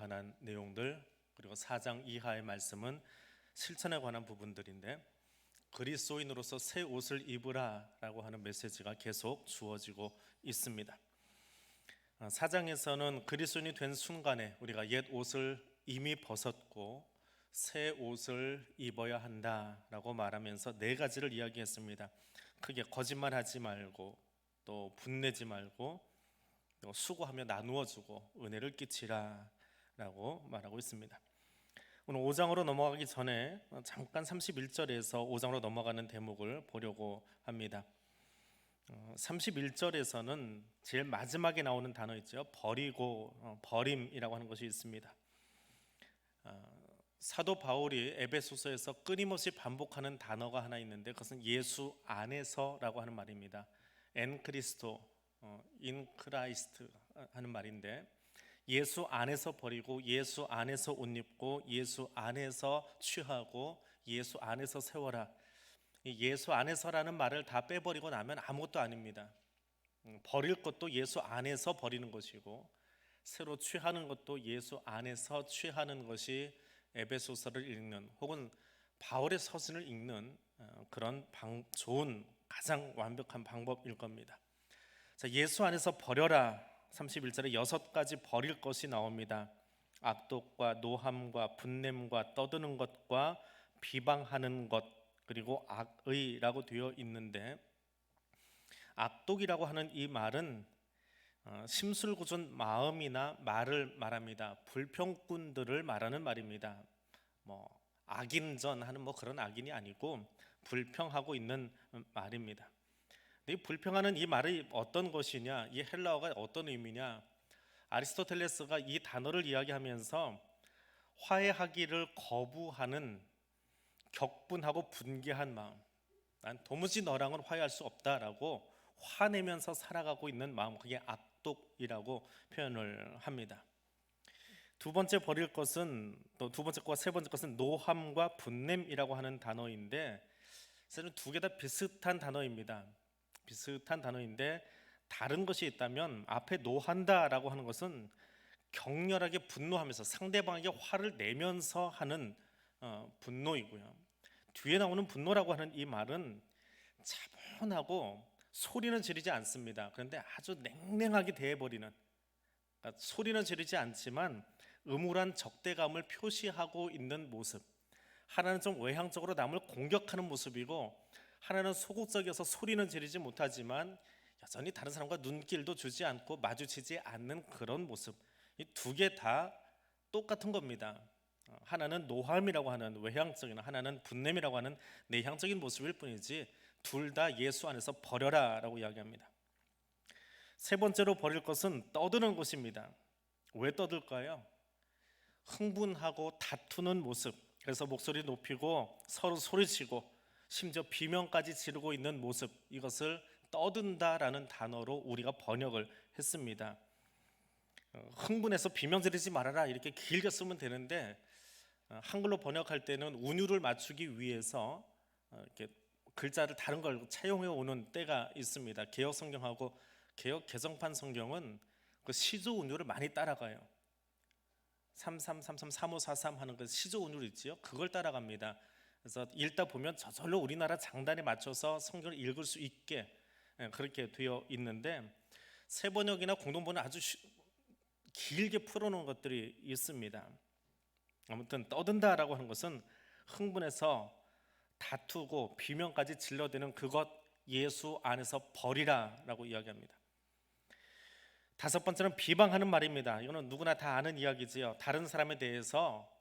관한 내용들, 그리고 4장 이하의 말씀은 실천에 관한 부분들인데, 그리스도인으로서 새 옷을 입으라 라고 하는 메시지가 계속 주어지고 있습니다. 4장에서는 그리스도인이 된 순간에 우리가 옛 옷을 이미 벗었고 새 옷을 입어야 한다라고 말하면서 네 가지를 이야기했습니다. 크게 거짓말하지 말고, 또 분내지 말고, 또 수고하며 나누어 주고 은혜를 끼치라 라고 말하고 있습니다. 오늘 5장으로 넘어가기 전에 잠깐 31절에서 5장으로 넘어가는 대목을 보려고 합니다. 31절에서는 제일 마지막에 나오는 단어 있죠. 버리고, 버림이라고 하는 것이 있습니다. 사도 바울이 에베소서에서 끊임없이 반복하는 단어가 하나 있는데, 그것은 예수 안에서라고 하는 말입니다. 엔 크리스토, 인 크라이스트 하는 말인데, 예수 안에서 버리고, 예수 안에서 옷 입고, 예수 안에서 취하고, 예수 안에서 세워라. 이 예수 안에서라는 말을 다 빼버리고 나면 아무것도 아닙니다. 버릴 것도 예수 안에서 버리는 것이고, 새로 취하는 것도 예수 안에서 취하는 것이 에베소서를 읽는, 혹은 바울의 서신을 읽는 그런 좋은, 가장 완벽한 방법일 겁니다. 자, 예수 안에서 버려라. 31절에 6가지 버릴 것이 나옵니다. 악독과 노함과 분냄과 떠드는 것과 비방하는 것, 그리고 악의라고 되어 있는데, 악독이라고 하는 이 말은 심술궂은 마음이나 말을 말합니다. 불평꾼들을 말하는 말입니다. 악인전하는 그런 악인이 아니고 불평하고 있는 말입니다. 이 불평하는 이 말이 어떤 것이냐, 이 헬라어가 어떤 의미냐, 아리스토텔레스가 이 단어를 이야기하면서 화해하기를 거부하는 격분하고 분개한 마음, 난 도무지 너랑은 화해할 수 없다라고 화내면서 살아가고 있는 마음, 그게 악독이라고 표현을 합니다. 두 번째 버릴 것은, 또 두 번째 것과 세 번째 것은 노함과 분냄이라고 하는 단어인데, 사실은 두 개 다 비슷한 단어입니다. 비슷한 단어인데 다른 것이 있다면, 앞에 노한다라고 하는 것은 격렬하게 분노하면서 상대방에게 화를 내면서 하는 분노이고요. 뒤에 나오는 분노라고 하는 이 말은 차분하고 소리는 지르지 않습니다. 그런데 아주 냉랭하게 대해버리는, 그러니까 소리는 지르지 않지만 음울한 적대감을 표시하고 있는 모습. 하나는 좀 외향적으로 남을 공격하는 모습이고, 하나는 소극적이어서 소리는 지르지 못하지만 여전히 다른 사람과 눈길도 주지 않고 마주치지 않는 그런 모습. 이 두 개 다 똑같은 겁니다. 하나는 노함이라고 하는 외향적인, 하나는 분냄이라고 하는 내향적인 모습일 뿐이지, 둘 다 예수 안에서 버려라 라고 이야기합니다. 세 번째로 버릴 것은 떠드는 것입니다. 왜 떠들까요? 흥분하고 다투는 모습, 그래서 목소리 높이고 서로 소리치고 심지어 비명까지 지르고 있는 모습, 이것을 떠든다라는 단어로 우리가 번역을 했습니다. 흥분해서 비명 지르지 말아라 이렇게 길게 쓰면 되는데, 한글로 번역할 때는 운율을 맞추기 위해서 이렇게 글자를 다른 걸 차용해 오는 때가 있습니다. 개역 성경하고 개역 개정판 성경은 그 시조 운율을 많이 따라가요. 3333 3543 하는 그 시조 운율 있지요. 그걸 따라갑니다. 그래서 읽다 보면 저절로 우리나라 장단에 맞춰서 성경을 읽을 수 있게 그렇게 되어 있는데, 새 번역이나 공동 번역 아주 길게 풀어놓은 것들이 있습니다. 아무튼 떠든다라고 하는 것은 흥분해서 다투고 비명까지 질러대는 그것, 예수 안에서 버리라라고 이야기합니다. 다섯 번째는 비방하는 말입니다. 이거는 누구나 다 아는 이야기지요. 다른 사람에 대해서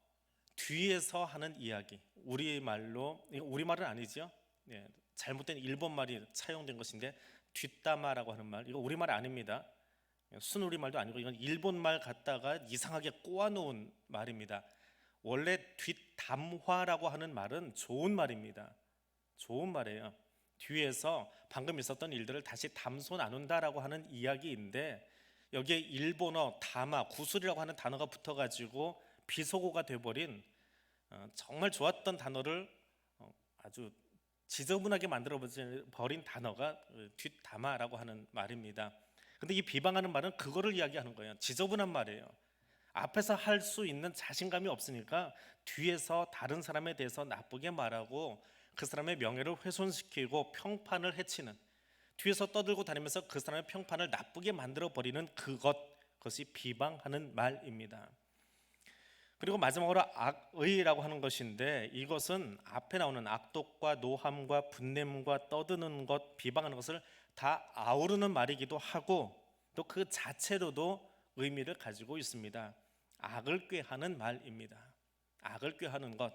뒤에서 하는 이야기. 우리말로, 이거 우리말은 아니죠. 잘못된 일본말이 차용된 것인데, 뒷담화라고 하는 말, 이거 우리말 아닙니다. 순우리말도 아니고 이건 일본말 갖다가 이상하게 꼬아놓은 말입니다. 원래 뒷담화라고 하는 말은 좋은 말입니다. 좋은 말이에요. 뒤에서 방금 있었던 일들을 다시 담소 나눈다라고 하는 이야기인데, 여기에 일본어 담화, 구술이라고 하는 단어가 붙어가지고 비속어가 돼버린 정말 좋았던 단어를 아주 지저분하게 만들어버린 단어가 뒷담화라고 하는 말입니다. 근데 이 비방하는 말은 그거를 이야기하는 거예요. 지저분한 말이에요. 앞에서 할 수 있는 자신감이 없으니까 뒤에서 다른 사람에 대해서 나쁘게 말하고 그 사람의 명예를 훼손시키고 평판을 해치는, 뒤에서 떠들고 다니면서 그 사람의 평판을 나쁘게 만들어 버리는 그것이 비방하는 말입니다. 그리고 마지막으로 악의라고 하는 것인데, 이것은 앞에 나오는 악독과 노함과 분냄과 떠드는 것, 비방하는 것을 다 아우르는 말이기도 하고 또 그 자체로도 의미를 가지고 있습니다. 악을 꾀하는 말입니다. 악을 꾀하는 것,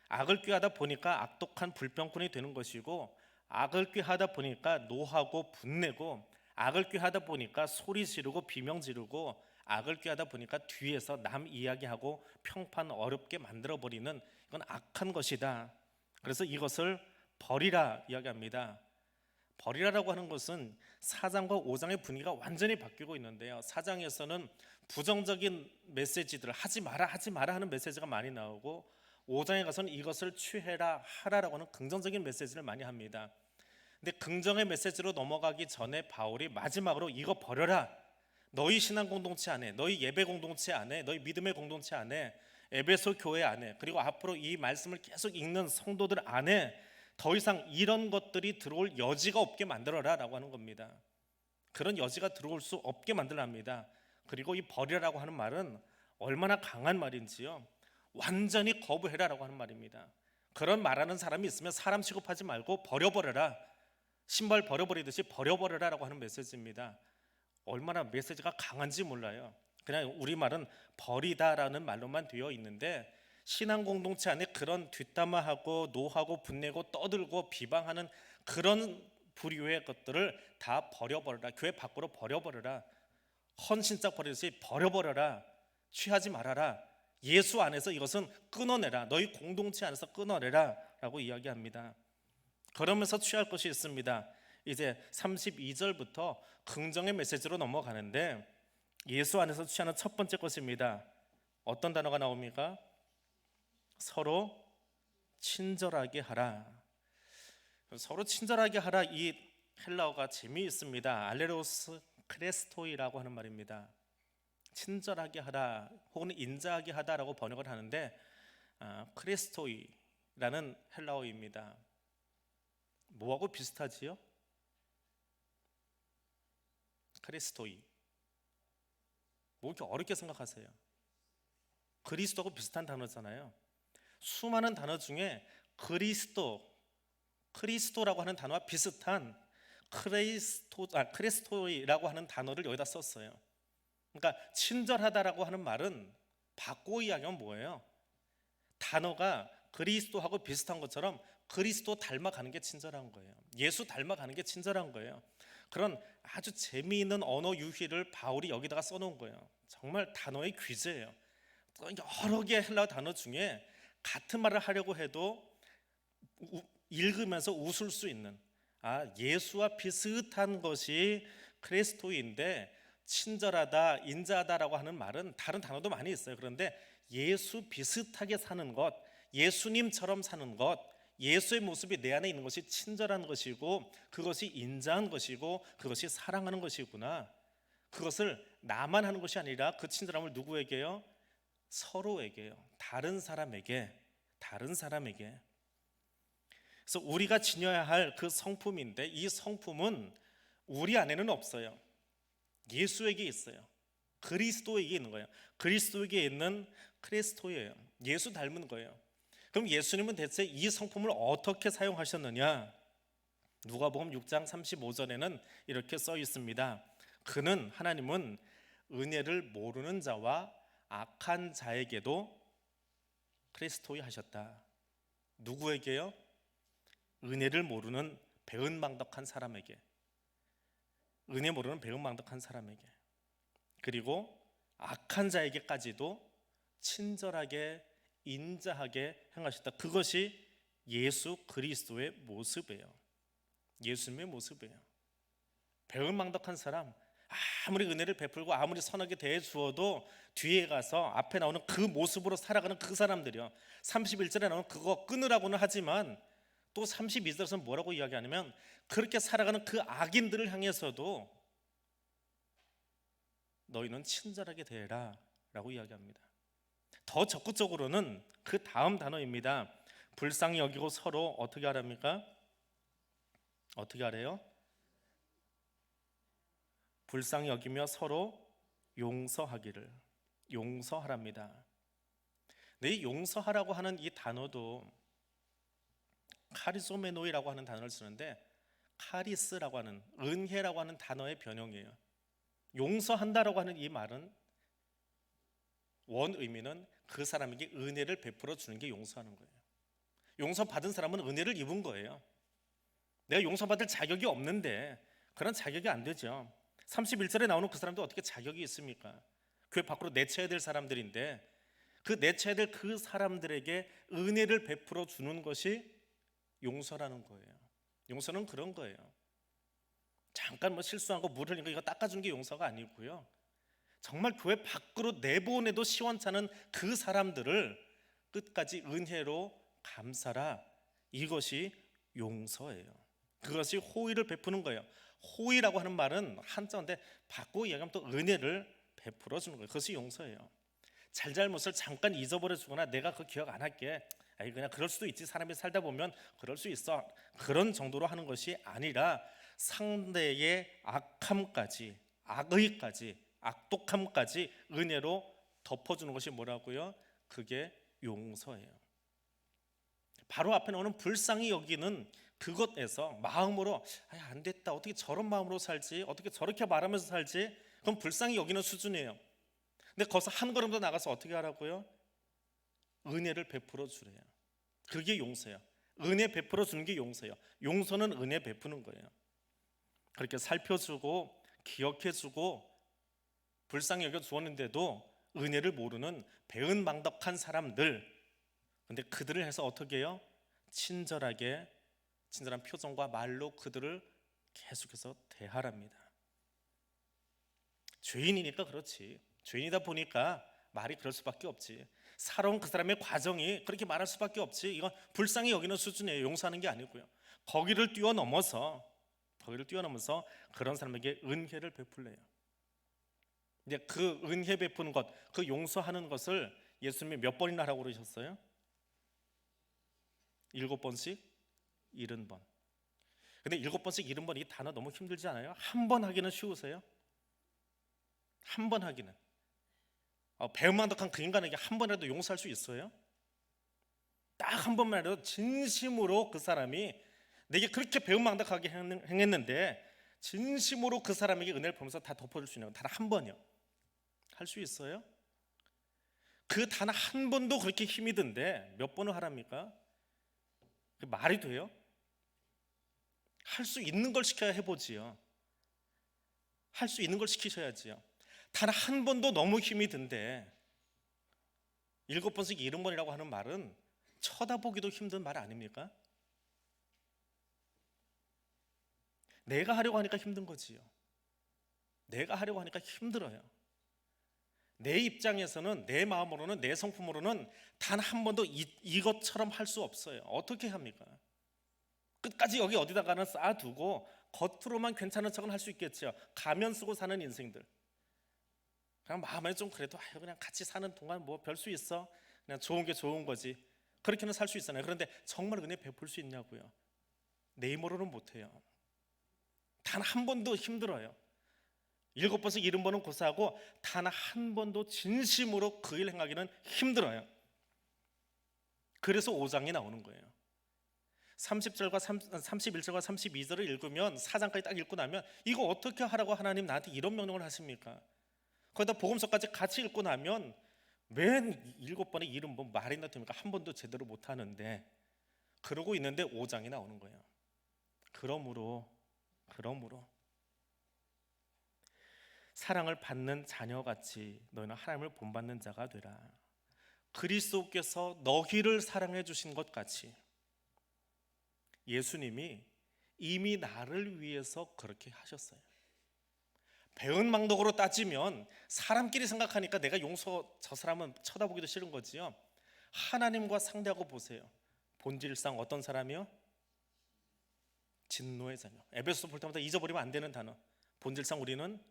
악을 꾀하다 보니까 악독한 불평꾼이 되는 것이고, 악을 꾀하다 보니까 노하고 분내고, 악을 꾀하다 보니까 소리 지르고 비명 지르고, 악을 꾀하다 보니까 뒤에서 남 이야기하고 평판 어렵게 만들어 버리는, 이건 악한 것이다. 그래서 이것을 버리라 이야기합니다. 버리라라고 하는 것은 4장과 5장의 분위기가 완전히 바뀌고 있는데요, 4장에서는 부정적인 메시지들을 하지 마라 하는 메시지가 많이 나오고, 5장에 가서는 이것을 취해라 하라라고 하는 긍정적인 메시지를 많이 합니다. 근데 긍정의 메시지로 넘어가기 전에 바울이 마지막으로 이거 버려라, 너희 신앙 공동체 안에, 너희 예배 공동체 안에, 너희 믿음의 공동체 안에, 에베소 교회 안에, 그리고 앞으로 이 말씀을 계속 읽는 성도들 안에 더 이상 이런 것들이 들어올 여지가 없게 만들어라 라고 하는 겁니다. 그런 여지가 들어올 수 없게 만들랍니다. 그리고 이 버리라고 하는 말은 얼마나 강한 말인지요, 완전히 거부해라 라고 하는 말입니다. 그런 말하는 사람이 있으면 사람 취급하지 말고 버려버려라, 신발 버려버리듯이 버려버려라 라고 하는 메시지입니다. 얼마나 메시지가 강한지 몰라요. 그냥 우리말은 버리다라는 말로만 되어 있는데, 신앙 공동체 안에 그런 뒷담화하고 노하고 분내고 떠들고 비방하는 그런 부류의 것들을 다 버려버려라, 교회 밖으로 버려버려라, 헌신짝 버리듯이 버려버려라, 취하지 말아라, 예수 안에서 이것은 끊어내라, 너희 공동체 안에서 끊어내라 라고 이야기합니다. 그러면서 취할 것이 있습니다. 이제 32절부터 긍정의 메시지로 넘어가는데, 예수 안에서 취하는 첫 번째 것입니다. 어떤 단어가 나옵니까? 서로 친절하게 하라. 서로 친절하게 하라, 이 헬라어가 재미있습니다. 알레로스 크레스토이라고 하는 말입니다. 친절하게 하라 혹은 인자하게 하다라고 번역을 하는데, 크레스토이라는 헬라어입니다. 뭐하고 비슷하지요? 크리스토이, 뭐 이렇게 어렵게 생각하세요? 그리스도하고 비슷한 단어잖아요. 수많은 단어 중에 크리스토라고 하는 단어와 비슷한 크리스토이라고 하는 단어를 여기다 썼어요. 그러니까 친절하다라고 하는 말은 바꾸어 이야기하면 뭐예요? 단어가 그리스도하고 비슷한 것처럼 그리스도 닮아가는 게 친절한 거예요. 예수 닮아가는 게 친절한 거예요. 그런 아주 재미있는 언어 유희를 바울이 여기다가 써놓은 거예요. 정말 단어의 귀재예요. 여러 개의 헬라어 단어 중에 같은 말을 하려고 해도 읽으면서 웃을 수 있는, 예수와 비슷한 것이 크리스토인데, 친절하다, 인자하다라고 하는 말은 다른 단어도 많이 있어요. 그런데 예수 비슷하게 사는 것, 예수님처럼 사는 것, 예수의 모습이 내 안에 있는 것이 친절한 것이고, 그것이 인자한 것이고, 그것이 사랑하는 것이구나. 그것을 나만 하는 것이 아니라 그 친절함을 누구에게요? 서로에게요. 다른 사람에게. 그래서 우리가 지녀야 할 그 성품인데, 이 성품은 우리 안에는 없어요. 예수에게 있어요. 그리스도에게 있는 거예요. 그리스도에게 있는 크리스토예요. 예수 닮은 거예요. 그럼 예수님은 대체 이 성품을 어떻게 사용하셨느냐? 누가복음 6장 35절에는 이렇게 써 있습니다. 하나님은 은혜를 모르는 자와 악한 자에게도 크리스토이 하셨다. 누구에게요? 은혜를 모르는 배은망덕한 사람에게, 은혜 모르는 배은망덕한 사람에게, 그리고 악한 자에게까지도 친절하게 인자하게 행하셨다. 그것이 예수 그리스도의 모습이에요. 예수님의 모습이에요. 배은망덕한 사람, 아무리 은혜를 베풀고 아무리 선하게 대해 주어도 뒤에 가서 앞에 나오는 그 모습으로 살아가는 그 사람들이요, 31절에 나오는 그거 끊으라고는 하지만 또 32절에서는 뭐라고 이야기하냐면, 그렇게 살아가는 그 악인들을 향해서도 너희는 친절하게 대해라 이야기합니다. 더 적극적으로는 그 다음 단어입니다. 불쌍히 여기고 서로 어떻게 하랍니까? 어떻게 하래요? 불쌍히 여기며 서로 용서하랍니다. 네, 이 용서하라고 하는 이 단어도 카리소메노이라고 하는 단어를 쓰는데, 카리스라고 하는 은혜라고 하는 단어의 변형이에요. 용서한다라고 하는 이 말은 원 의미는 그 사람에게 은혜를 베풀어 주는 게 용서하는 거예요. 용서받은 사람은 은혜를 입은 거예요. 내가 용서받을 자격이 없는데 그런 자격이 안 되죠. 31절에 나오는 그 사람도 어떻게 자격이 있습니까? 교회 밖으로 내쳐야 될 사람들인데 그 내쳐야 될 그 사람들에게 은혜를 베풀어 주는 것이 용서라는 거예요. 용서는 그런 거예요. 잠깐 뭐 실수한 거 물 흘린 거 이거 닦아주는 게 용서가 아니고요. 정말 교회 밖으로 내보내도 시원찮은 그 사람들을 끝까지 은혜로 감사라, 이것이 용서예요. 그것이 호의를 베푸는 거예요. 호의라고 하는 말은 한자인데 바꾸고 이야기하면 또 은혜를 베풀어 주는 거예요. 그것이 용서예요. 잘잘못을 잠깐 잊어버려 주거나 내가 그 기억 안 할게, 아니 그냥 그럴 수도 있지, 사람이 살다 보면 그럴 수 있어, 그런 정도로 하는 것이 아니라 상대의 악함까지, 악의까지, 악독함까지 은혜로 덮어주는 것이 뭐라고요? 그게 용서예요. 바로 앞에 나오는 불쌍히 여기는 그것에서 마음으로 안 됐다, 어떻게 저런 마음으로 살지, 어떻게 저렇게 말하면서 살지, 그건 불쌍히 여기는 수준이에요. 근데 거기서 한 걸음 더 나가서 어떻게 하라고요? 은혜를 베풀어 주래요. 그게 용서예요. 은혜 베풀어 주는 게 용서예요. 용서는 은혜 베푸는 거예요. 그렇게 살펴주고 기억해주고 불쌍히 여겨 주었는데도 은혜를 모르는 배은망덕한 사람들, 근데 그들을 해서 어떻게 해요? 친절한 표정과 말로 그들을 계속해서 대하랍니다. 죄인이니까 그렇지, 죄인이다 보니까 말이 그럴 수밖에 없지, 살아온 그 사람의 과정이 그렇게 말할 수밖에 없지, 이건 불쌍히 여기는 수준이에요. 용서하는 게 아니고요. 거기를 뛰어넘어서 그런 사람에게 은혜를 베풀래요. 이제 그 은혜 베푸는 것, 그 용서하는 것을 예수님이 몇 번이나 하라고 그러셨어요? 7번씩 70번. 근데 7번씩 70번 이 단어 너무 힘들지 않아요? 한 번 하기는 쉬우세요? 한 번 하기는. 배은망덕한 그 인간에게 한 번이라도 용서할 수 있어요? 딱 한 번만이라도 진심으로 그 사람이 내게 그렇게 배은망덕하게 행했는데 진심으로 그 사람에게 은혜를 보면서 다 덮어줄 수 있는 건 단 한 번이요. 할 수 있어요? 그 단 한 번도 그렇게 힘이 든데 몇 번을 하랍니까? 말이 돼요? 할 수 있는 걸 시켜야 해보지요. 할 수 있는 걸 시키셔야지요. 단 한 번도 너무 힘이 든데 7번씩 70번이라고 하는 말은 쳐다보기도 힘든 말 아닙니까? 내가 하려고 하니까 힘든 거지요. 내가 하려고 하니까 힘들어요. 내 입장에서는, 내 마음으로는, 내 성품으로는 단 한 번도 이것처럼 할 수 없어요. 어떻게 합니까? 끝까지 여기 어디다가는 쌓아두고 겉으로만 괜찮은 척은 할 수 있겠죠. 가면 쓰고 사는 인생들, 그냥 마음에 좀 그래도 그냥 같이 사는 동안 뭐 별 수 있어, 그냥 좋은 게 좋은 거지, 그렇게는 살 수 있잖아요. 그런데 정말 은혜 베풀 수 있냐고요? 내 힘으로는 못해요. 단 한 번도 힘들어요. 7번씩 70번은 고사하고 단 한 번도 진심으로 그 일 행하기는 힘들어요. 그래서 5장이 나오는 거예요. 31절과 32절을 읽으면 4장까지 딱 읽고 나면 이거 어떻게 하라고 하나님 나한테 이런 명령을 하십니까? 거기다 복음서까지 같이 읽고 나면 맨 7번에 70번 말이나 됩니까? 한 번도 제대로 못하는데, 그러고 있는데 5장이 나오는 거예요. 그러므로 사랑을 받는 자녀같이 너희는 하나님을 본받는 자가 되라. 그리스도께서 너희를 사랑해 주신 것 같이 예수님이 이미 나를 위해서 그렇게 하셨어요. 배은망덕으로 따지면 사람끼리 생각하니까 내가 저 사람은 쳐다보기도 싫은 거지요. 하나님과 상대하고 보세요. 본질상 어떤 사람이요? 진노의 자녀. 에베소서 볼 때마다 잊어버리면 안 되는 단어. 본질상 우리는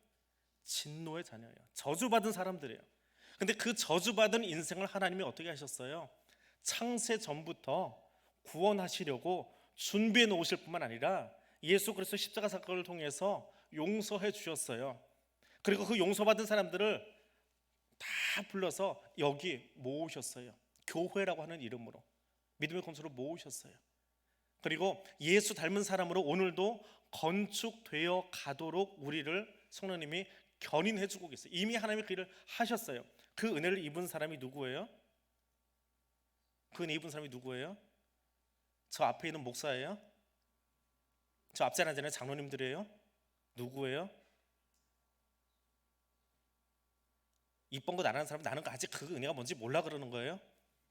진노의 자녀예요. 저주받은 사람들이에요. 근데 그 저주받은 인생을 하나님이 어떻게 하셨어요? 창세 전부터 구원하시려고 준비해 놓으실 뿐만 아니라 예수 그리스도 십자가 사건을 통해서 용서해 주셨어요. 그리고 그 용서받은 사람들을 다 불러서 여기 모으셨어요. 교회라고 하는 이름으로 믿음의 공동체로 모으셨어요. 그리고 예수 닮은 사람으로 오늘도 건축되어 가도록 우리를 성령님이 견인해 주고 계세요. 이미 하나님이 그 일을 하셨어요. 그 은혜를 입은 사람이 누구예요? 그 은혜 입은 사람이 누구예요? 저 앞에 있는 목사예요? 저 앞에 앉아있는 장로님들이에요? 누구예요? 이쁜 거 나라는 사람 나는 아직 그 은혜가 뭔지 몰라 그러는 거예요?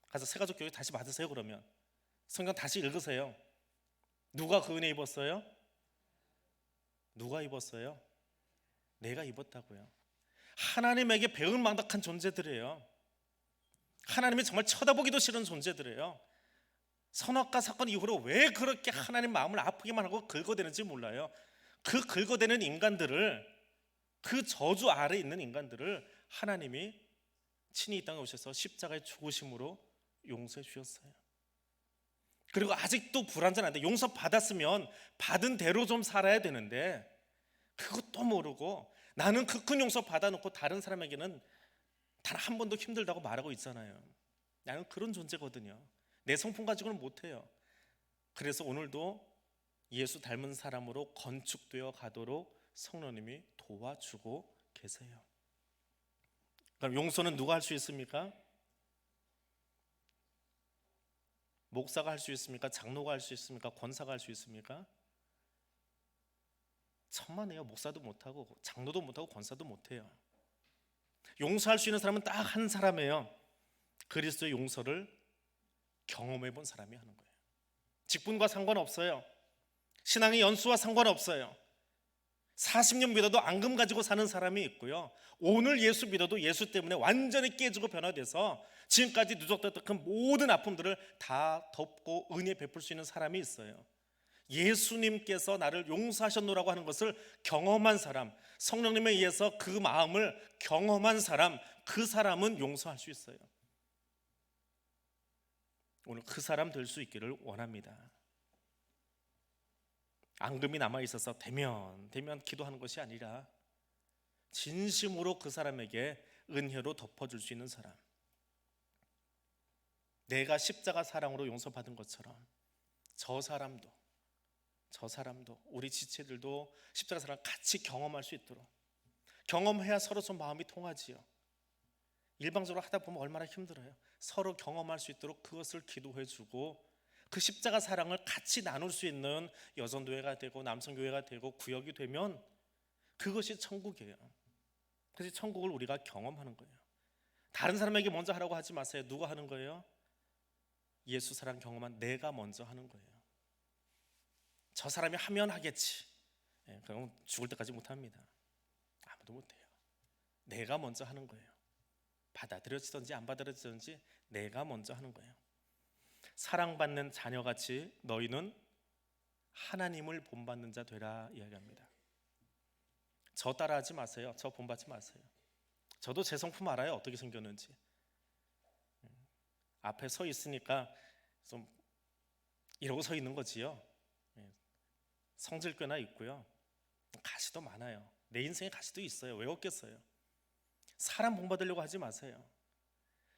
가서 새가족 교육 다시 받으세요. 그러면 성경 다시 읽으세요. 누가 그 은혜 입었어요? 누가 입었어요? 내가 입었다고요. 하나님에게 배은망덕한 존재들이에요. 하나님이 정말 쳐다보기도 싫은 존재들이에요. 선악과 사건 이후로 왜 그렇게 하나님 마음을 아프게만 하고 긁어대는지 몰라요. 그 긁어대는 인간들을, 그 저주 아래 있는 인간들을 하나님이 친히 이 땅에 오셔서 십자가의 죽으심으로 용서해 주셨어요. 그리고 아직도 불완전한데 용서 받았으면 받은 대로 좀 살아야 되는데 그것도 모르고 나는 그 큰 용서 받아놓고 다른 사람에게는 단 한 번도 힘들다고 말하고 있잖아요. 나는 그런 존재거든요. 내 성품 가지고는 못해요. 그래서 오늘도 예수 닮은 사람으로 건축되어 가도록 성령님이 도와주고 계세요. 그럼 용서는 누가 할 수 있습니까? 목사가 할 수 있습니까? 장로가 할 수 있습니까? 권사가 할 수 있습니까? 천만에요. 목사도 못하고 장로도 못하고 권사도 못해요. 용서할 수 있는 사람은 딱 한 사람이에요. 그리스도의 용서를 경험해 본 사람이 하는 거예요. 직분과 상관없어요. 신앙의 연수와 상관없어요. 40년 믿어도 앙금 가지고 사는 사람이 있고요, 오늘 예수 믿어도 예수 때문에 완전히 깨지고 변화돼서 지금까지 누적됐던 그 모든 아픔들을 다 덮고 은혜 베풀 수 있는 사람이 있어요. 예수님께서 나를 용서하셨노라고 하는 것을 경험한 사람, 성령님에 의해서 그 마음을 경험한 사람, 그 사람은 용서할 수 있어요. 오늘 그 사람 될 수 있기를 원합니다. 앙금이 남아있어서 대면 기도하는 것이 아니라 진심으로 그 사람에게 은혜로 덮어줄 수 있는 사람, 내가 십자가 사랑으로 용서받은 것처럼 저 사람도 우리 지체들도 십자가 사랑 같이 경험할 수 있도록, 경험해야 서로 좀 마음이 통하지요. 일방적으로 하다 보면 얼마나 힘들어요. 서로 경험할 수 있도록 그것을 기도해주고 그 십자가 사랑을 같이 나눌 수 있는 여전도회가 되고 남성교회가 되고 구역이 되면 그것이 천국이에요. 그래서 천국을 우리가 경험하는 거예요. 다른 사람에게 먼저 하라고 하지 마세요. 누가 하는 거예요? 예수 사랑 경험한 내가 먼저 하는 거예요. 저 사람이 하면 하겠지, 그럼 죽을 때까지 못합니다. 아무도 못해요. 내가 먼저 하는 거예요. 받아들여지든지 안 받아들여지든지 내가 먼저 하는 거예요. 사랑받는 자녀같이 너희는 하나님을 본받는 자 되라 이야기합니다. 저 따라하지 마세요. 저 본받지 마세요. 저도 제 성품 알아요. 어떻게 생겼는지. 앞에 서 있으니까 좀 이러고 서 있는 거지요. 성질 꽤나 있고요, 가시도 많아요. 내 인생에 가시도 있어요. 왜 없겠어요? 사람 본받으려고 하지 마세요.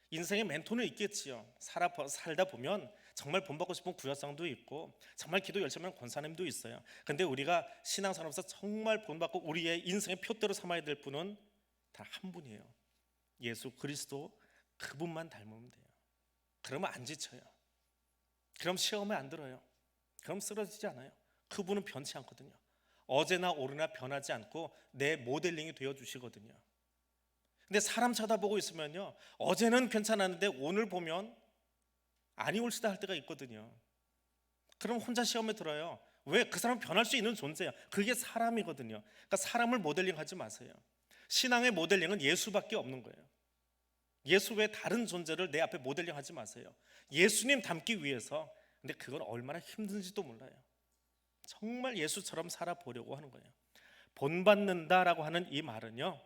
인생에 멘토는 있겠지요. 살다 보면 정말 본받고 싶은 구역상도 있고 정말 기도 열심히 하는 권사님도 있어요. 근데 우리가 신앙생활에서 정말 본받고 우리의 인생의 표대로 삼아야 될 분은 단 한 분이에요. 예수 그리스도, 그분만 닮으면 돼요. 그러면 안 지쳐요. 그럼 시험에 안 들어요. 그럼 쓰러지지 않아요. 그분은 변치 않거든요. 어제나 오르나 변하지 않고 내 모델링이 되어주시거든요. 근데 사람 쳐다보고 있으면요, 어제는 괜찮았는데 오늘 보면 아니 올시다 할 때가 있거든요. 그럼 혼자 시험에 들어요. 왜? 그 사람은 변할 수 있는 존재야. 그게 사람이거든요. 그러니까 사람을 모델링 하지 마세요. 신앙의 모델링은 예수밖에 없는 거예요. 예수 외에 다른 존재를 내 앞에 모델링 하지 마세요. 예수님 닮기 위해서. 근데 그건 얼마나 힘든지도 몰라요. 정말 예수처럼 살아보려고 하는 거예요. 본받는다라고 하는 이 말은요,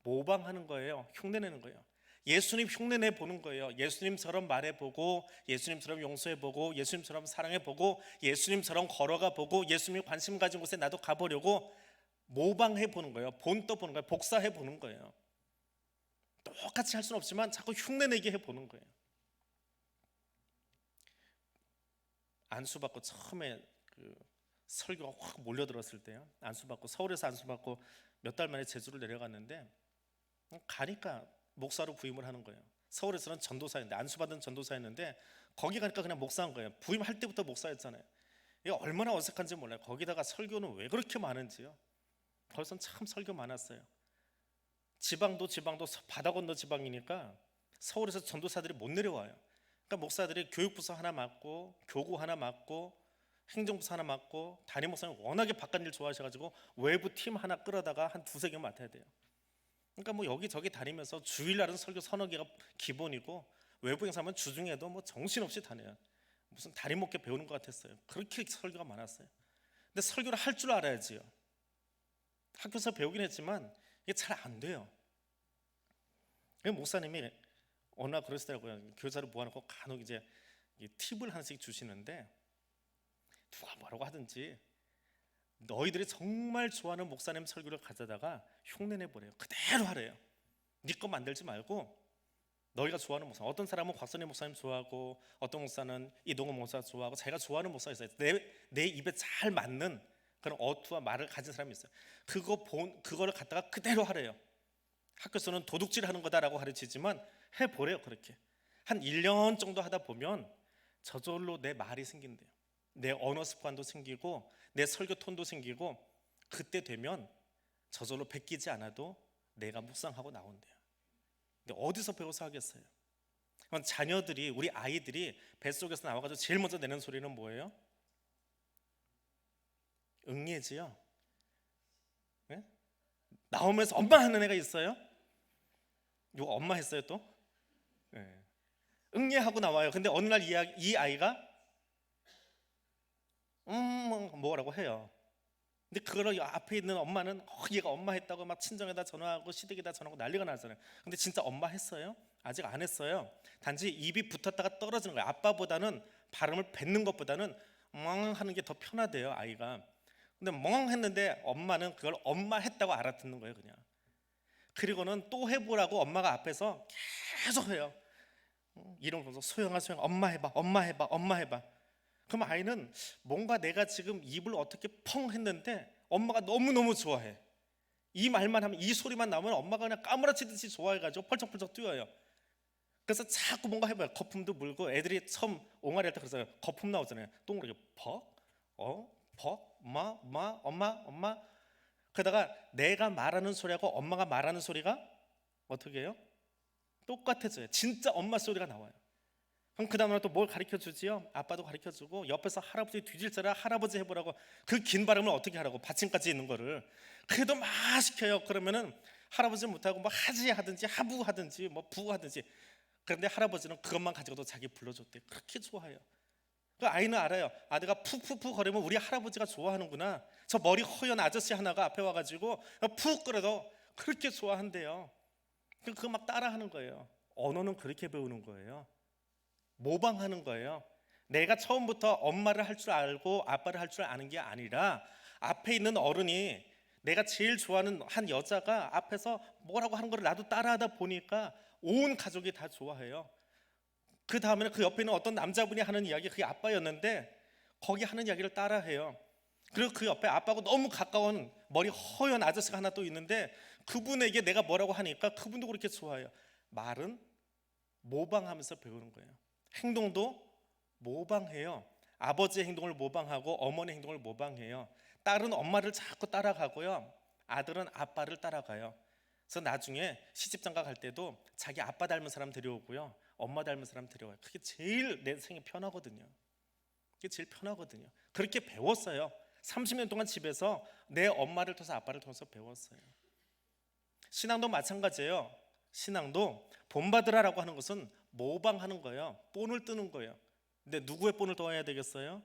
모방하는 거예요. 흉내내는 거예요. 예수님 흉내내 보는 거예요. 예수님처럼 말해보고, 예수님처럼 용서해보고, 예수님처럼 사랑해보고, 예수님처럼 걸어가 보고, 예수님이 관심 가진 곳에 나도 가보려고 모방해 보는 거예요. 본떠 보는 거예요. 복사해 보는 거예요. 똑같이 할 수는 없지만 자꾸 흉내내게 해 보는 거예요. 안수받고 처음에 설교가 확 몰려들었을 때요, 안수받고 서울에서 안수받고 몇 달 만에 제주를 내려갔는데 가니까 목사로 부임을 하는 거예요. 서울에서는 전도사였는데, 안수받은 전도사였는데 거기 가니까 그냥 목사한 거예요. 부임할 때부터 목사였잖아요. 이게 얼마나 어색한지 몰라요. 거기다가 설교는 왜 그렇게 많은지요. 벌써 참 설교 많았어요. 지방도 바다 건너 지방이니까 서울에서 전도사들이 못 내려와요. 그러니까 목사들이 교육부서 하나 맡고, 교구 하나 맡고, 행정부서 하나 맡고, 담임 목사님 워낙에 바깥일 좋아하셔가지고 외부 팀 하나 끌어다가 한 두세 개 맡아야 돼요. 그러니까 뭐 여기저기 다니면서 주일날은 설교 서너 개가 기본이고, 외부 행사면 주중에도 뭐 정신없이 다녀요. 무슨 다리 먹게 배우는 것 같았어요. 그렇게 설교가 많았어요. 근데 설교를 할 줄 알아야지요. 학교에서 배우긴 했지만 이게 잘 안 돼요. 목사님이 어느 날 그러시더라고요. 교사를 모아놓고 간혹 이제 팁을 하나씩 주시는데, 누가 뭐라고 하든지 너희들이 정말 좋아하는 목사님 설교를 가져다가 흉내내버려요. 그대로 하래요. 네 거 만들지 말고 너희가 좋아하는 목사, 어떤 사람은 곽선희 목사님 좋아하고, 어떤 목사는 이동호 목사 좋아하고, 자기가 좋아하는 목사가 있어요. 내 입에 잘 맞는 그런 어투와 말을 가진 사람이 있어요. 그거를 갖다가 그대로 하래요. 학교에서는 도둑질하는 거다라고 가르치지만 해보래요. 그렇게 한 1년 정도 하다 보면 저절로 내 말이 생긴대요. 내 언어 습관도 생기고, 내 설교 톤도 생기고, 그때 되면 저절로 베끼지 않아도 내가 묵상하고 나온대요. 근데 어디서 배워서 하겠어요? 그럼 자녀들이, 우리 아이들이 뱃속에서 나와가지고 제일 먼저 내는 소리는 뭐예요? 응예지요. 네? 나오면서 엄마 하는 애가 있어요? 이거 엄마 했어요 또? 네. 응예하고 나와요. 근데 어느 날 이 아이가 뭐라고 해요. 근데 그걸 앞에 있는 엄마는 얘가 엄마 했다고 막 친정에다 전화하고 시댁에다 전화하고 난리가 나잖아요. 근데 진짜 엄마 했어요? 아직 안 했어요. 단지 입이 붙었다가 떨어지는 거예요. 아빠보다는 발음을 뱉는 것보다는 멍 하는 게 더 편하대요, 아이가. 근데 멍 했는데 엄마는 그걸 엄마 했다고 알아듣는 거예요, 그냥. 그리고는 또 해보라고 엄마가 앞에서 계속 해요. 이런 거서 소영아 엄마 해봐, 엄마 해봐, 엄마 해봐. 그럼 아이는 뭔가 내가 지금 입을 어떻게 펑 했는데 엄마가 너무너무 좋아해. 이 말만 하면, 이 소리만 나오면 엄마가 그냥 까무라치듯이 좋아해가지고 펄쩍펄쩍 뛰어요. 그래서 자꾸 뭔가 해봐요. 거품도 물고, 애들이 처음 옹알이 할 때 그래서 거품 나오잖아요. 동그랗게 퍽, 퍽, 엄마. 그러다가 내가 말하는 소리하고 엄마가 말하는 소리가 어떻게 해요? 똑같아져요. 진짜 엄마 소리가 나와요. 그럼 그 다음에 또 뭘 가르쳐 주지요? 아빠도 가르쳐 주고, 옆에서 할아버지 뒤질자라 할아버지 해보라고. 그 긴 발음을 어떻게 하라고, 받침까지 있는 거를. 그래도 막 시켜요. 그러면은 할아버지는 못하고 뭐 하지 하든지 하부 하든지 뭐 부 하든지. 그런데 할아버지는 그것만 가지고도 자기 불러줬대요. 그렇게 좋아해요. 그 아이는 알아요. 아내가 푹푹푹 거리면 우리 할아버지가 좋아하는구나. 저 머리 허연 아저씨 하나가 앞에 와가지고 푹 끓여도 그렇게 좋아한대요. 그거 막 따라하는 거예요. 언어는 그렇게 배우는 거예요. 모방하는 거예요. 내가 처음부터 엄마를 할 줄 알고 아빠를 할 줄 아는 게 아니라, 앞에 있는 어른이, 내가 제일 좋아하는 한 여자가 앞에서 뭐라고 하는 걸 나도 따라하다 보니까 온 가족이 다 좋아해요. 그 다음에는 그 옆에 있는 어떤 남자분이 하는 이야기, 그게 아빠였는데 거기 하는 이야기를 따라해요. 그리고 그 옆에 아빠하고 너무 가까운 머리 허연 아저씨가 하나 또 있는데, 그분에게 내가 뭐라고 하니까 그분도 그렇게 좋아해요. 말은 모방하면서 배우는 거예요. 행동도 모방해요. 아버지의 행동을 모방하고 어머니의 행동을 모방해요. 딸은 엄마를 자꾸 따라가고요, 아들은 아빠를 따라가요. 그래서 나중에 시집장가 갈 때도 자기 아빠 닮은 사람 데려오고요, 엄마 닮은 사람 데려와요. 그게 제일 내 생에 편하거든요. 그게 제일 편하거든요. 그렇게 배웠어요. 30년 동안 집에서 내 엄마를 통해서 아빠를 통해서 배웠어요. 신앙도 마찬가지예요. 신앙도 본받으라라고 하는 것은 모방하는 거예요. 본을 뜨는 거예요. 근데 누구의 본을 떠야 되겠어요?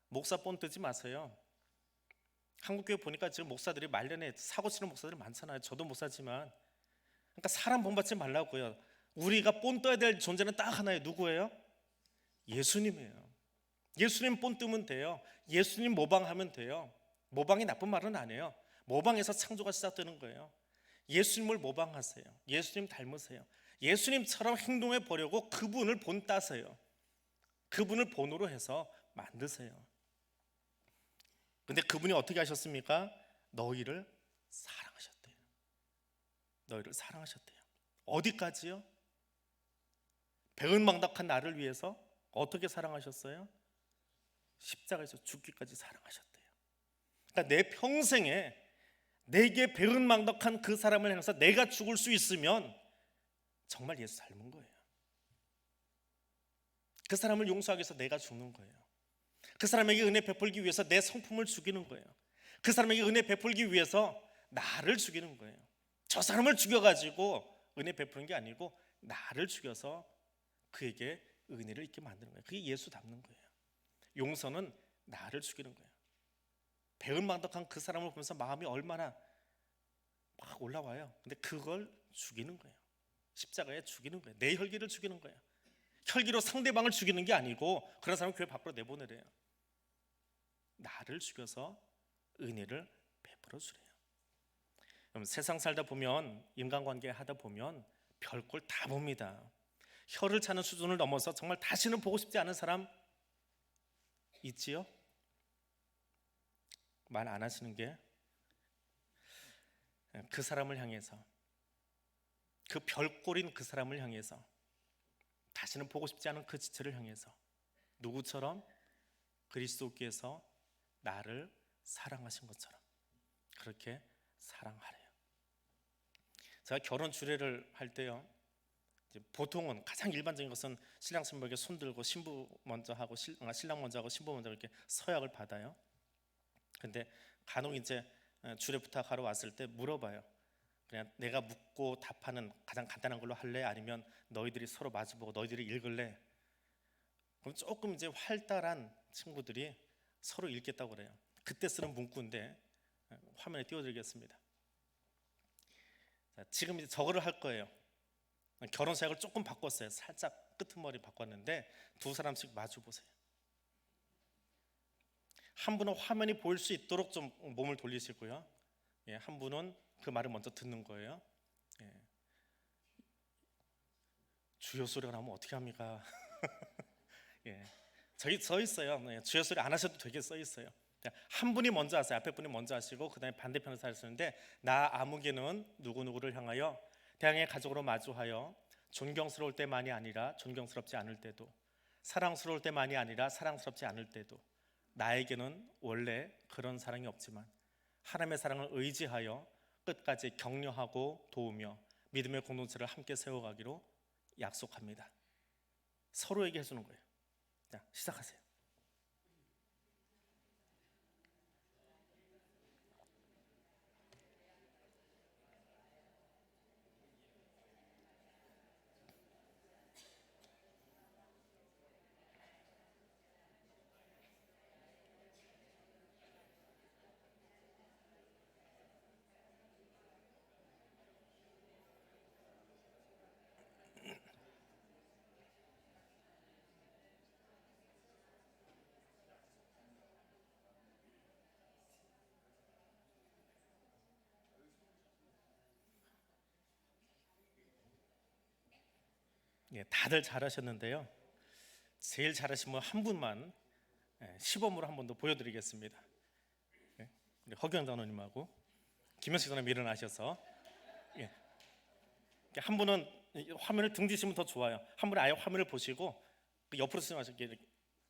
목사 본 뜨지 마세요. 한국교회 보니까 지금 목사들이 말년에 사고 치는 목사들이 많잖아요. 저도 목사지만. 그러니까 사람 본받지 말라고요. 우리가 본 떠야 될 존재는 딱 하나예요. 누구예요? 예수님이에요. 예수님 본 뜨면 돼요. 예수님 모방하면 돼요. 모방이 나쁜 말은 아니에요. 모방에서 창조가 시작되는 거예요. 예수님을 모방하세요. 예수님 닮으세요. 예수님처럼 행동해 보려고 그분을 본 따세요. 그분을 본으로 해서 만드세요. 근데 그분이 어떻게 하셨습니까? 너희를 사랑하셨대요. 너희를 사랑하셨대요. 어디까지요? 배은망덕한 나를 위해서 어떻게 사랑하셨어요? 십자가에서 죽기까지 사랑하셨대요. 그러니까 내 평생에 내게 배은망덕한 그 사람을 향해서 내가 죽을 수 있으면 정말 예수 닮은 거예요. 그 사람을 용서하기 위해서 내가 죽는 거예요. 그 사람에게 은혜 베풀기 위해서 내 성품을 죽이는 거예요. 그 사람에게 은혜 베풀기 위해서 나를 죽이는 거예요. 저 사람을 죽여가지고 은혜 베푸는 게 아니고 나를 죽여서 그에게 은혜를 있게 만드는 거예요. 그게 예수 닮는 거예요. 용서는 나를 죽이는 거예요. 배은망덕한 그 사람을 보면서 마음이 얼마나 막 올라와요. 근데 그걸 죽이는 거예요. 십자가에 죽이는 거예요. 내 혈기를 죽이는 거예요. 혈기로 상대방을 죽이는 게 아니고 그런 사람을 교회 밖으로 내보내래요. 나를 죽여서 은혜를 베풀어 주래요. 그럼 세상 살다 보면, 인간관계 하다 보면 별꼴 다 봅니다. 혀를 차는 수준을 넘어서 정말 다시는 보고 싶지 않은 사람 있지요? 말 안 하시는 게 그 사람을 향해서, 그 별꼴인 그 사람을 향해서, 다시는 보고 싶지 않은 그 지체를 향해서 누구처럼? 그리스도께서 나를 사랑하신 것처럼 그렇게 사랑하래요. 제가 결혼 주례를 할 때요, 보통은 가장 일반적인 것은 신랑 신부에게 손 들고 신부 먼저 하고 신랑 먼저 하고 신부 먼저 이렇게 서약을 받아요. 근데 간혹 이제 주례 부탁하러 왔을 때 물어봐요. 그냥 내가 묻고 답하는 가장 간단한 걸로 할래? 아니면 너희들이 서로 마주보고 너희들이 읽을래? 그럼 조금 이제 활달한 친구들이 서로 읽겠다고 그래요. 그때 쓰는 문구인데 화면에 띄워드리겠습니다. 자, 지금 이제 저거를 할 거예요. 결혼 사역을 조금 바꿨어요. 살짝 끄트머리 바꿨는데 두 사람씩 마주 보세요. 한 분은 화면이 보일 수 있도록 좀 몸을 돌리시고요. 예, 한 분은 그 말을 먼저 듣는 거예요. 예. 주여 소리가 나면 어떻게 합니까? 예. 저기 써 있어요. 예, 주여 소리 안 하셔도 되게 써 있어요. 한 분이 먼저 하세요. 앞에 분이 먼저 하시고 그다음에 반대편에서 하시는데, 나 아무개는 누구누구를 향하여 태양의 가족으로 마주하여 존경스러울 때만이 아니라 존경스럽지 않을 때도, 사랑스러울 때만이 아니라 사랑스럽지 않을 때도 나에게는 원래 그런 사랑이 없지만 하나님의 사랑을 의지하여 끝까지 격려하고 도우며 믿음의 공동체를 함께 세워가기로 약속합니다. 서로에게 해주는 거예요. 자, 시작하세요. 예, 다들 잘하셨는데요. 제일 잘하신 분 한 분만 시범으로 한 번 더 보여드리겠습니다. 예, 우리 허경 장로님하고 김현식 장로님 일어나셔서, 예, 한 분은 화면을 등지시면 더 좋아요. 한 분은 아예 화면을 보시고 옆으로 쓰시면 이렇게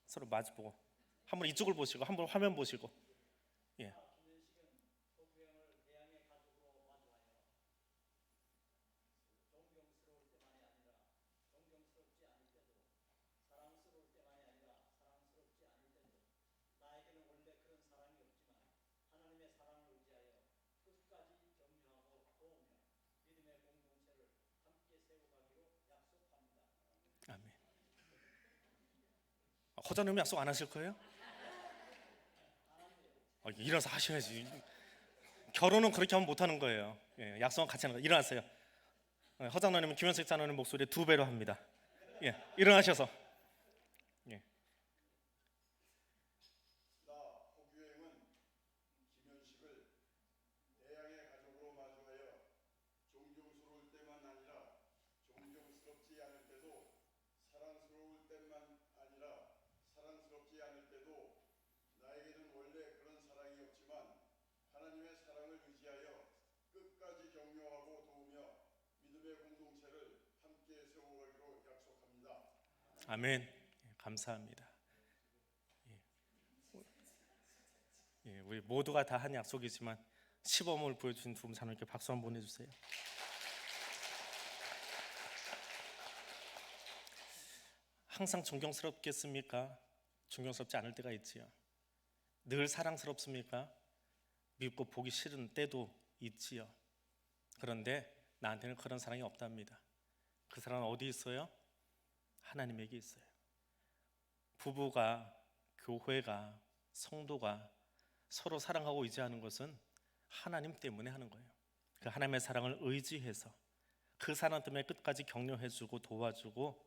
서로 마주보고, 한 분은 이쪽을 보시고 한 분은 화면 보시고. 예. 아멘. 허장님 약속 안 하실 거예요? 일어나서 하셔야지. 결혼은 그렇게 하면 못 하는 거예요. 예, 약속은 같이 하는 거예요. 일어나세요. 허장로님은 김현석 장로님 목소리 2배로 합니다. 예, 일어나셔서. 예. 나 허규행은 김현식을 대양의 가족으로 마주하여 존경스러울 때만 아니라 존경스럽지 않을 때도 사랑스러울 때만 아니라 사랑스럽지 않을 때도 나에게는 원래 그런 사랑이 없지만 하나님의 사랑을 의지하여 끝까지 격려하고 도우며 믿음의 공동체를 함께 세워가기로 약속합니다. 아멘. 예, 감사합니다. 예, 우리 모두가 다 한 약속이지만 시범을 보여주신 두 분 자녀님께 박수 한번 보내주세요. 항상 존경스럽겠습니까? 존경스럽지 않을 때가 있지요. 늘 사랑스럽습니까? 밉고 보기 싫은 때도 있지요. 그런데 나한테는 그런 사랑이 없답니다. 그 사랑은 어디 있어요? 하나님에게 있어요. 부부가, 교회가, 성도가 서로 사랑하고 의지하는 것은 하나님 때문에 하는 거예요. 그 하나님의 사랑을 의지해서 그 사랑 때문에 끝까지 격려해주고 도와주고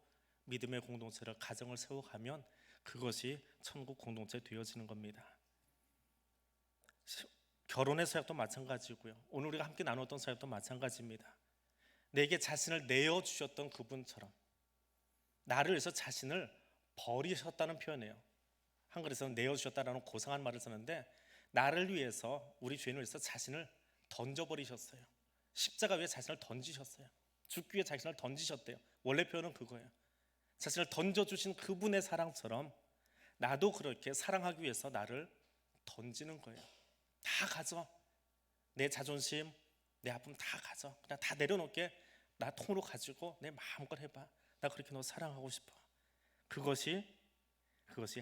믿음의 공동체를, 가정을 세워가면 그것이 천국 공동체 되어지는 겁니다. 결혼의 사역도 마찬가지고요. 오늘 우리가 함께 나눴던 사역도 마찬가지입니다. 내게 자신을 내어주셨던 그분처럼 나를 위해서 자신을 버리셨다는 표현이에요. 한글에서는 내어주셨다라는 고상한 말을 쓰는데, 나를 위해서, 우리 죄인을 위해서 자신을 던져버리셨어요. 십자가 위에 자신을 던지셨어요. 죽기 위해 자신을 던지셨대요. 원래 표현은 그거예요. 자신을 던져주신 그분의 사랑처럼 나도 그렇게 사랑하기 위해서 나를 던지는 거예요. 다 가져. 내 자존심, 내 아픔 다 가져. 그냥 다 내려놓게. 나 통으로 가지고 내 마음껏 해봐. 나 그렇게 너 사랑하고 싶어. 그것이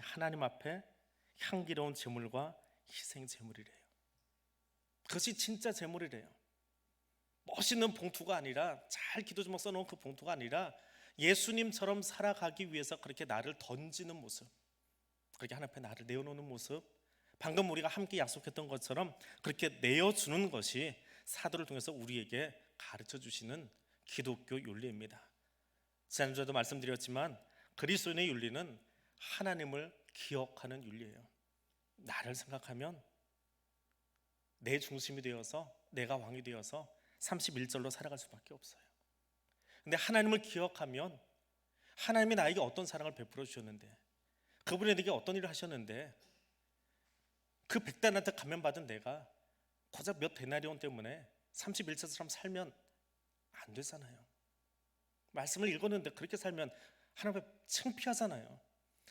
하나님 앞에 향기로운 제물과 희생 제물이래요. 그것이 진짜 제물이래요. 멋있는 봉투가 아니라, 잘 기도 제목 써놓은 그 봉투가 아니라, 예수님처럼 살아가기 위해서 그렇게 나를 던지는 모습, 그렇게 하나님 앞에 나를 내어놓는 모습, 방금 우리가 함께 약속했던 것처럼 그렇게 내어주는 것이 사도를 통해서 우리에게 가르쳐 주시는 기독교 윤리입니다. 지난주에도 말씀드렸지만 그리스도인의 윤리는 하나님을 기억하는 윤리예요. 나를 생각하면 내 중심이 되어서, 내가 왕이 되어서 31절로 살아갈 수밖에 없어요. 근데 하나님을 기억하면 하나님이 나에게 어떤 사랑을 베풀어 주셨는데, 그분이 내게 어떤 일을 하셨는데, 그 백단한테 감면받은 내가 고작 몇 데나리온 때문에 31절처럼 살면 안 되잖아요. 말씀을 읽었는데 그렇게 살면 하나님 앞에 창피하잖아요.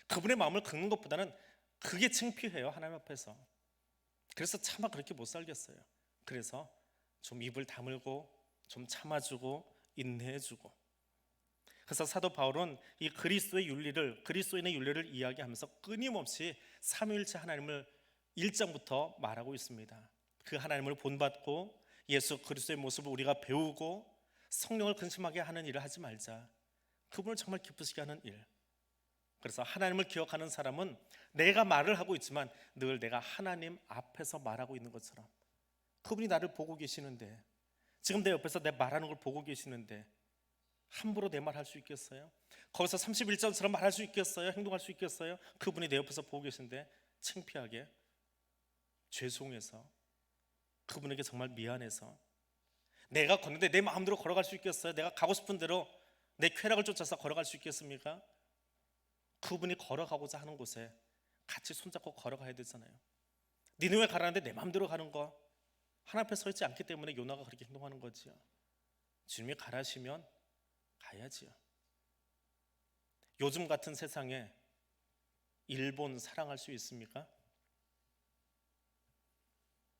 그분의 마음을 긁는 것보다는 그게 창피해요, 하나님 앞에서. 그래서 차마 그렇게 못 살겠어요. 그래서 좀 입을 다물고 좀 참아주고 인내해주고. 그래서 사도 바울은 이 그리스도의 윤리를, 그리스도인의 윤리를 이야기하면서 끊임없이 삼위일체 하나님을 1장부터 말하고 있습니다. 그 하나님을 본받고 예수 그리스도의 모습을 우리가 배우고 성령을 근심하게 하는 일을 하지 말자. 그분을 정말 기쁘시게 하는 일. 그래서 하나님을 기억하는 사람은 내가 말을 하고 있지만 늘 내가 하나님 앞에서 말하고 있는 것처럼, 그분이 나를 보고 계시는데, 지금 내 옆에서 내 말하는 걸 보고 계시는데 함부로 내 말 할 수 있겠어요? 거기서 31절처럼 말할 수 있겠어요? 행동할 수 있겠어요? 그분이 내 옆에서 보고 계신데 창피하게, 죄송해서, 그분에게 정말 미안해서 내가 걷는데 내 마음대로 걸어갈 수 있겠어요? 내가 가고 싶은 대로 내 쾌락을 쫓아서 걸어갈 수 있겠습니까? 그분이 걸어가고자 하는 곳에 같이 손잡고 걸어가야 되잖아요. 니느웨 가라는데 내 마음대로 가는 거, 하나님 앞에 서 있지 않기 때문에 요나가 그렇게 행동하는 거지요. 주님이 가라시면 가야지요. 요즘 같은 세상에 일본 사랑할 수 있습니까?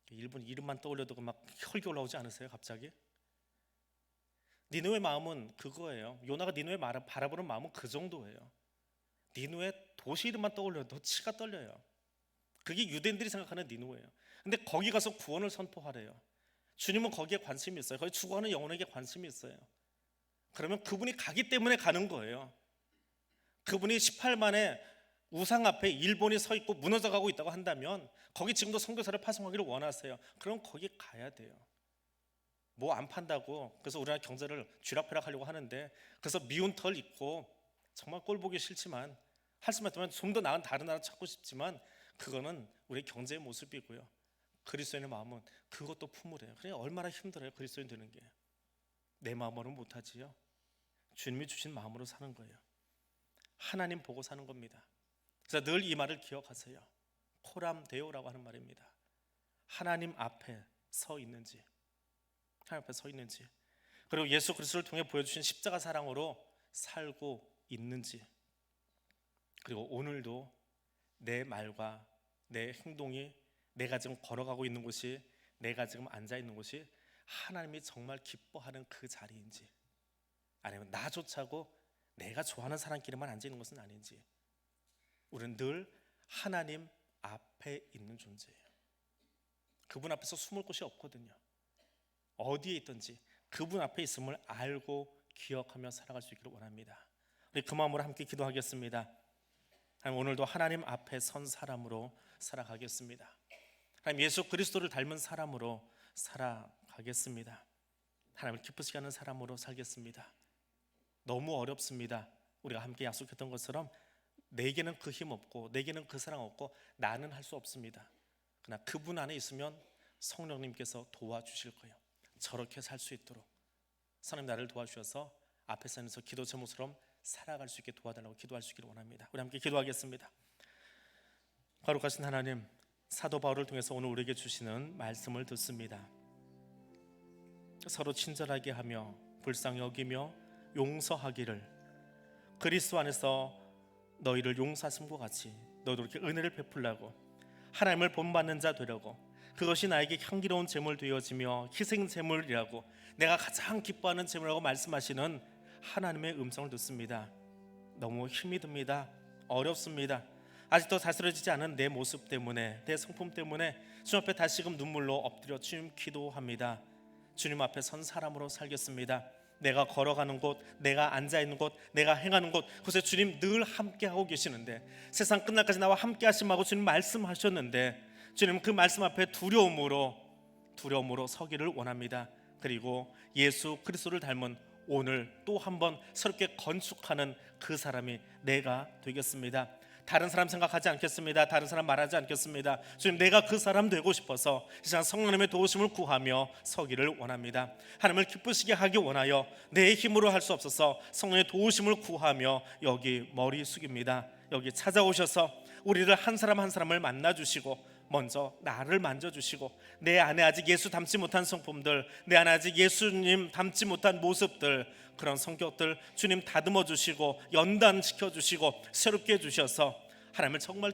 일본 이름만 떠올려도 막 혈기 올라오지 않으세요? 갑자기? 니느웨 마음은 그거예요. 요나가 니느웨 바라보는 마음은 그 정도예요. 니느웨 도시 이름만 떠올려도 치가 떨려요. 그게 유대인들이 생각하는 니느웨예요. 근데 거기 가서 구원을 선포하래요. 주님은 거기에 관심이 있어요. 거기 죽어가는 영혼에게 관심이 있어요. 그러면 그분이 가기 때문에 가는 거예요. 그분이 18만의 우상 앞에 일본이 서 있고 무너져가고 있다고 한다면 거기 지금도 선교사를 파송하기를 원하세요. 그럼 거기 가야 돼요. 뭐 안 판다고 그래서 우리나라 경제를 쥐락펴락하려고 하는데, 그래서 미운 털 있고 정말 꼴 보기 싫지만 할 수만 있다면 좀 더 나은 다른 나라 찾고 싶지만 그거는 우리 경제의 모습이고요. 그리스도인의 마음은 그것도 품으래요. 그러니까 얼마나 힘들어요, 그리스도인 되는 게. 내 마음으로는 못하지요. 주님이 주신 마음으로 사는 거예요. 하나님 보고 사는 겁니다. 그래서 늘 이 말을 기억하세요. 코람 데오라고 하는 말입니다. 하나님 앞에 서 있는지, 하나님 앞에 서 있는지, 그리고 예수 그리스도를 통해 보여주신 십자가 사랑으로 살고 있는지, 그리고 오늘도 내 말과 내 행동이, 내가 지금 걸어가고 있는 곳이, 내가 지금 앉아 있는 곳이 하나님이 정말 기뻐하는 그 자리인지, 아니면 나조차고 내가 좋아하는 사람끼리만 앉아 있는 것은 아닌지. 우리는 늘 하나님 앞에 있는 존재예요. 그분 앞에서 숨을 곳이 없거든요. 어디에 있든지 그분 앞에 있음을 알고 기억하며 살아갈 수 있기를 원합니다. 우리 그 마음으로 함께 기도하겠습니다. 하나님, 오늘도 하나님 앞에 선 사람으로 살아가겠습니다. 하나님, 예수 그리스도를 닮은 사람으로 살아가겠습니다. 하나님을 기쁘시게 하는 사람으로 살겠습니다. 너무 어렵습니다. 우리가 함께 약속했던 것처럼 내게는 그 힘 없고 내게는 그 사랑 없고 나는 할 수 없습니다. 그러나 그분 안에 있으면 성령님께서 도와주실 거예요. 저렇게 살 수 있도록 하나님 나를 도와주셔서 앞에 서서 기도 제목처럼 살아갈 수 있게 도와달라고 기도할 수 있기를 원합니다. 우리 함께 기도하겠습니다. 거룩하신 하나님, 사도 바울을 통해서 오늘 우리에게 주시는 말씀을 듣습니다. 서로 친절하게 하며 불쌍히 여기며 용서하기를, 그리스도 안에서 너희를 용서하심과 같이 너희도 이렇게 은혜를 베풀라고, 하나님을 본받는 자 되려고, 그것이 나에게 향기로운 제물 되어지며 희생 제물이라고, 내가 가장 기뻐하는 제물이라고 말씀하시는 하나님의 음성을 듣습니다. 너무 힘이 듭니다. 어렵습니다. 아직도 다스려지지 않은 내 모습 때문에, 내 성품 때문에 주님 앞에 다시금 눈물로 엎드려 주님 기도합니다. 주님 앞에 선 사람으로 살겠습니다. 내가 걸어가는 곳, 내가 앉아있는 곳, 내가 행하는 곳, 그곳에 주님 늘 함께하고 계시는데, 세상 끝날까지 나와 함께 하심하고 주님 말씀하셨는데, 주님 그 말씀 앞에 두려움으로 서기를 원합니다. 그리고 예수 그리스도를 닮은 오늘 또 한 번 새롭게 건축하는 그 사람이 내가 되겠습니다. 다른 사람 생각하지 않겠습니다. 다른 사람 말하지 않겠습니다. 주님, 내가 그 사람 되고 싶어서 이 시간 성령님의 도우심을 구하며 서기를 원합니다. 하나님을 기쁘시게 하기 원하여 내 힘으로 할 수 없어서 성령의 도우심을 구하며 여기 머리 숙입니다. 여기 찾아오셔서 우리를 한 사람 한 사람을 만나주시고 먼저 나를 만져주시고, 내 안에 아직 예수 닮지 못한 성품들, 내 안에 아직 예수님 닮지 못한 모습들, 그런 성격들 주님 다듬어 주시고 연단시켜 주시고 새롭게 해주셔서 하나님을 정말